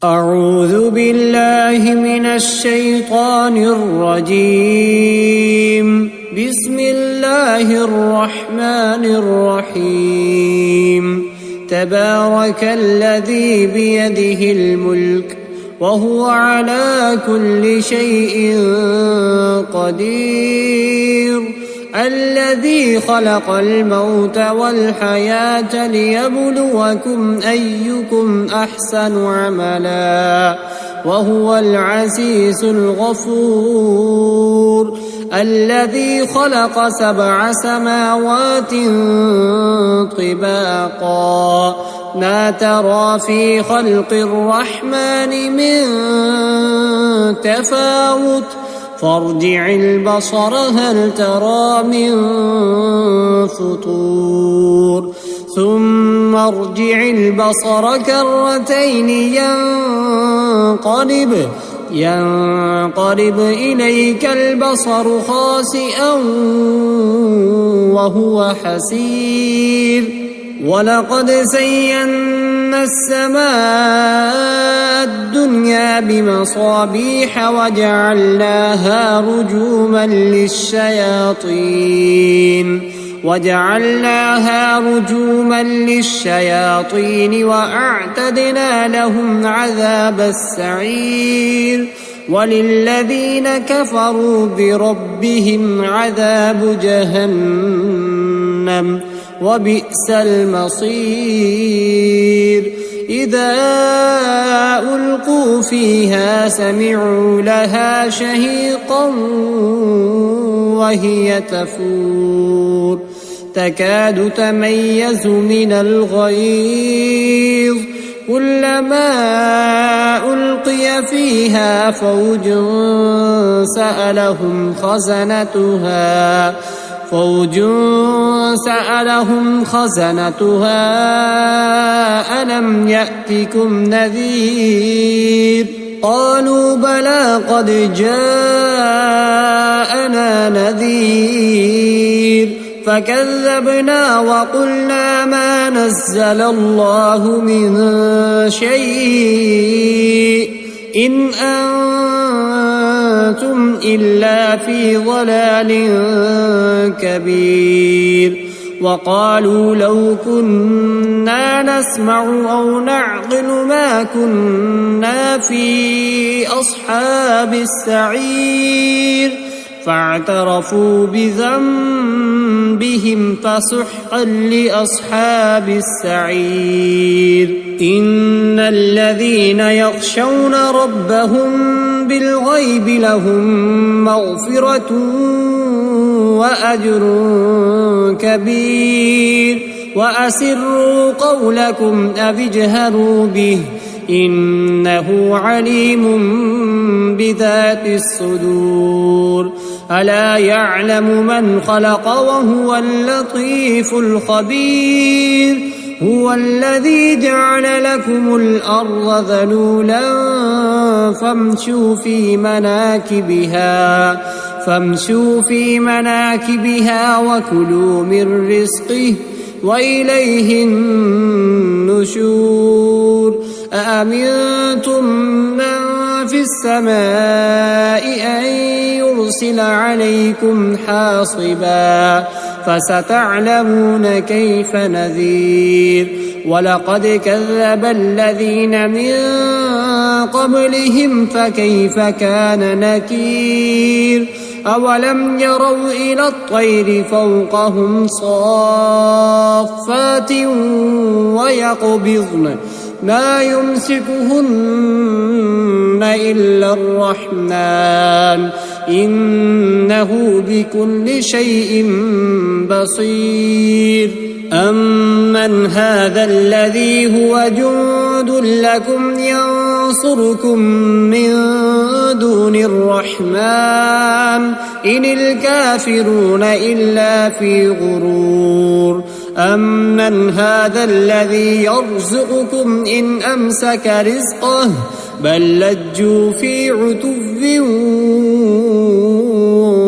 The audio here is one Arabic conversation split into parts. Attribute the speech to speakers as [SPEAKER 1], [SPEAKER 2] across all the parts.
[SPEAKER 1] أعوذ بالله من الشيطان الرجيم. بسم الله الرحمن الرحيم. تبارك الذي بيده الملك وهو على كل شيء قدير. الذي خلق الموت والحياة ليبلوكم أيكم أحسن عملا وهو العزيز الغفور. الذي خلق 7 سماوات طباقا ما ترى في خلق الرحمن من تفاوت فارجع البصر هل ترى من فطور ثم ارجع البصر كرتين ينقلب إليك البصر خاسئا وهو حسير. ولقد زينا السماء الدنيا بمصابيح وجعلناها رجوما للشياطين وأعتدنا لهم عذاب السعير. وللذين كفروا بربهم عذاب جهنم وبئس المصير. إذا ألقوا فيها سمعوا لها شهيقا وهي تفور تكاد تميز من الغيظ كلما ألقي فيها فوج سألهم خزنتها ألم يأتكم نذير قالوا بلى قد جاءنا نذير فكذبنا وقلنا ما نزل الله من شيء إن أنتم إلا في ضلال كبير. وقالوا لو كنا نسمع أو نعقل ما كنا في أصحاب السعير فاعترفوا بذنبهم فسحقا لأصحاب السعير. إن الذين يخشون ربهم بالغيب لهم مغفرة وأجر كبير. وأسروا قولكم أو اجهروا به إنه عليم بذات الصدور. ألا يعلم من خلق وهو اللطيف الخبير. هو الذي جعل لكم الأرض ذلولا فامشوا في مناكبها وكلوا من رزقه وإليه النشور. أأمنتم من في السماء أن يرسل عليكم حاصبا فستعلمون كيف نذير. ولقد كذب الذين من قبلهم فكيف كان نكير. أولم يروا إلى الطير فوقهم صافات ويقبضن ما يمسكهن إلا الرحمن إنه بكل شيء بصير. أمن هذا الذي هو جند لكم ينصركم من دون الرحمن إن الكافرون إلا في غرور. أمن هذا الذي يرزقكم إن أمسك رزقه بل لجوا في عتو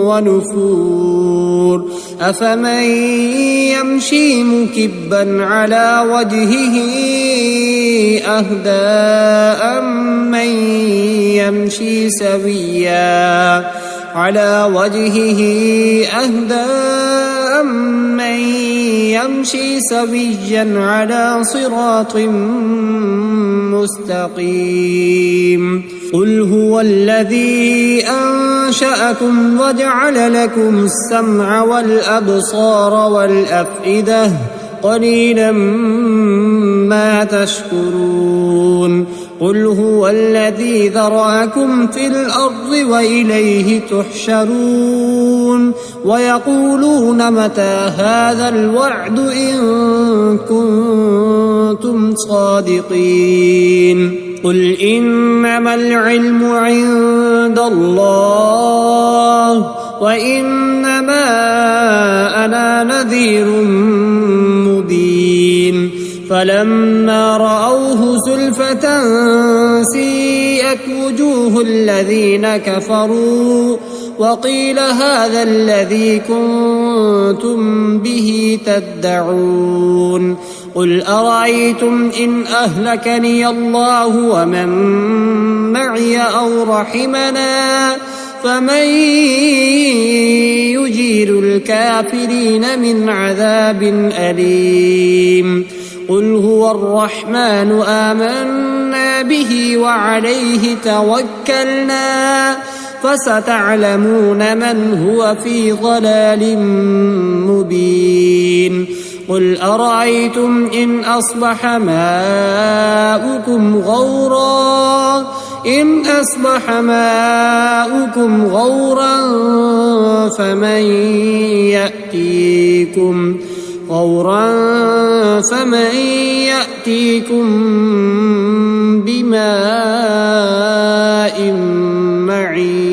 [SPEAKER 1] ونفور. أفمن يمشي مكبا على وجهه أهدى أمن يمشي سويا على صراط مستقيم قل هو الذي أنشأكم وجعل لكم السمع والأبصار والأفئدة قليلا ما تشكرون قل هو الذي ذرأكم في الأرض وإليه تحشرون ويقولون متى هذا الوعد إن كنتم صادقين قل إنما العلم عند الله وإنما أنا نذير مبين فلما رأوه زلفة سيئت وجوه الذين كفروا وقيل هذا الذي كنتم به تدعون قل أرأيتم إن أهلكني الله ومن معي أو رحمنا فمن يجير الكافرين من عذاب أليم قل هو الرحمن آمنا به وعليه توكلنا فستعلمون من هو في ضلال مبين قل أرأيتم إن أصبح ماؤكم غورا فمن يأتيكم بماء معين